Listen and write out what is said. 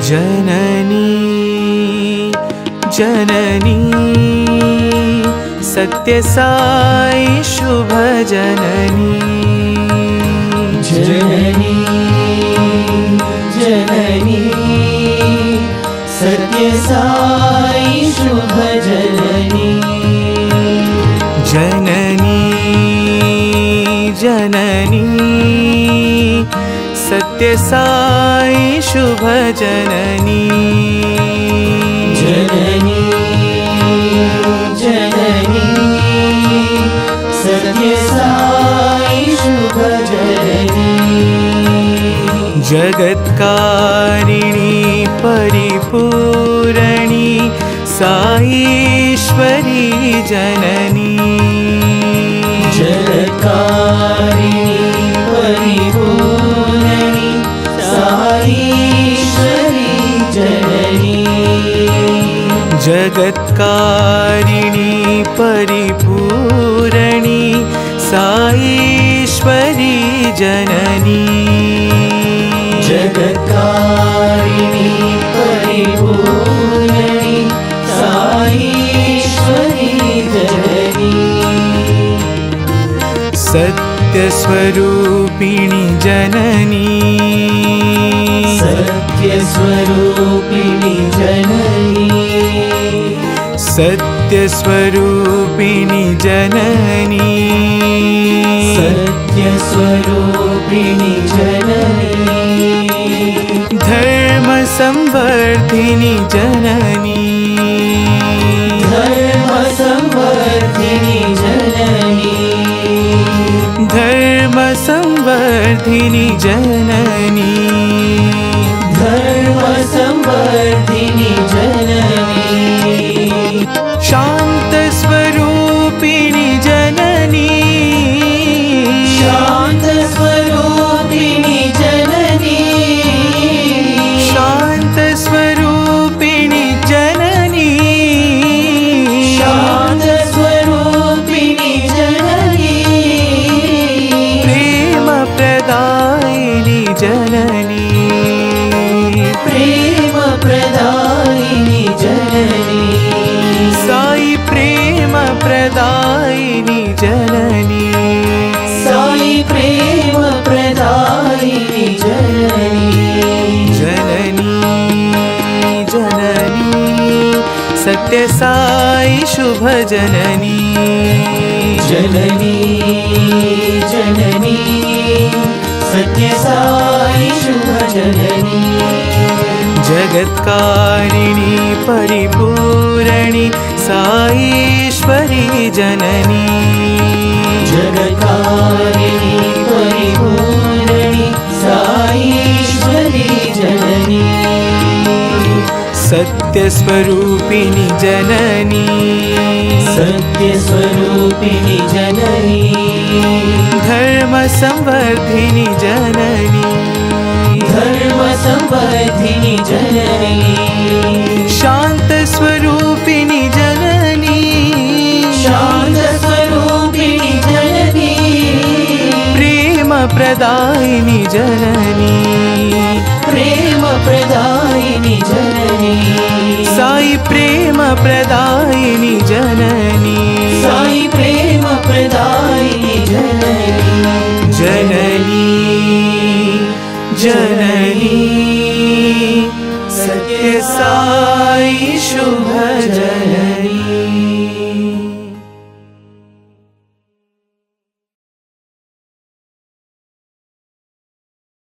जननी जननी सत्य साई शुभ जननी जननी जननी सत्य साई शुभ जननी जननी जननी सत्य साई शुभ जननी जननी जननी सत्य साई शुभ जननी जगत्कारिणी परिपूरणी साईश्वरी जननी जगत्कारिणी परिपूरणी साईश्वरी जननी जगत्कारिणी परिपूरणी साईश्वरी जननी जगत्कारिणी परिपूरणी साईश्वरी जननी सत्यस्वरूपिणी जननी सत्यस्वरूपिणी जननी सत्यस्वरूपिणी जननी सत्यस्वरूपिणी जननी धर्मसंवर्धिनी जननी धर्मसंवर्धिनी जननी धर्मसंवर्धिनी जननी धर्मसंवर्धिनी जननी शान्तस्वरूपिणी जननी शान्तस्वरूपिणी जननी शान्तस्वरूपिणी जननी शान्तस्वरूपिणी जननी प्रेमप्रदायिनी जननी प्रेमप्रदायिनी जननी साई प्रेमप्रदायिनी जननी साई प्रेमप्रदायिनी जननी जननी जननी सत्य साई शुभ जननी जननी जननी सत्य साई शुभ जननी जगत्कारिणी परिपूरणी साईश्वरी जननी जगत्कारिणी परिपूरणी साईश्वरी जननी सत्यस्वरूपिणी जननी सत्यस्वरूपिणी जननी धर्मसंवर्धिनी जननी धर्मसंवर्धिनी जननी शान्तस्वरूपिणी जननी शान्तस्वरूपिणी जननी प्रेमप्रदायिनी जननी प्रेमप्रदायिनी जननी साई प्रेमप्रदायिनी जननी साई प्रेमप्रदायिनी जननी जननी जननी सत्य साई शुभ जननी।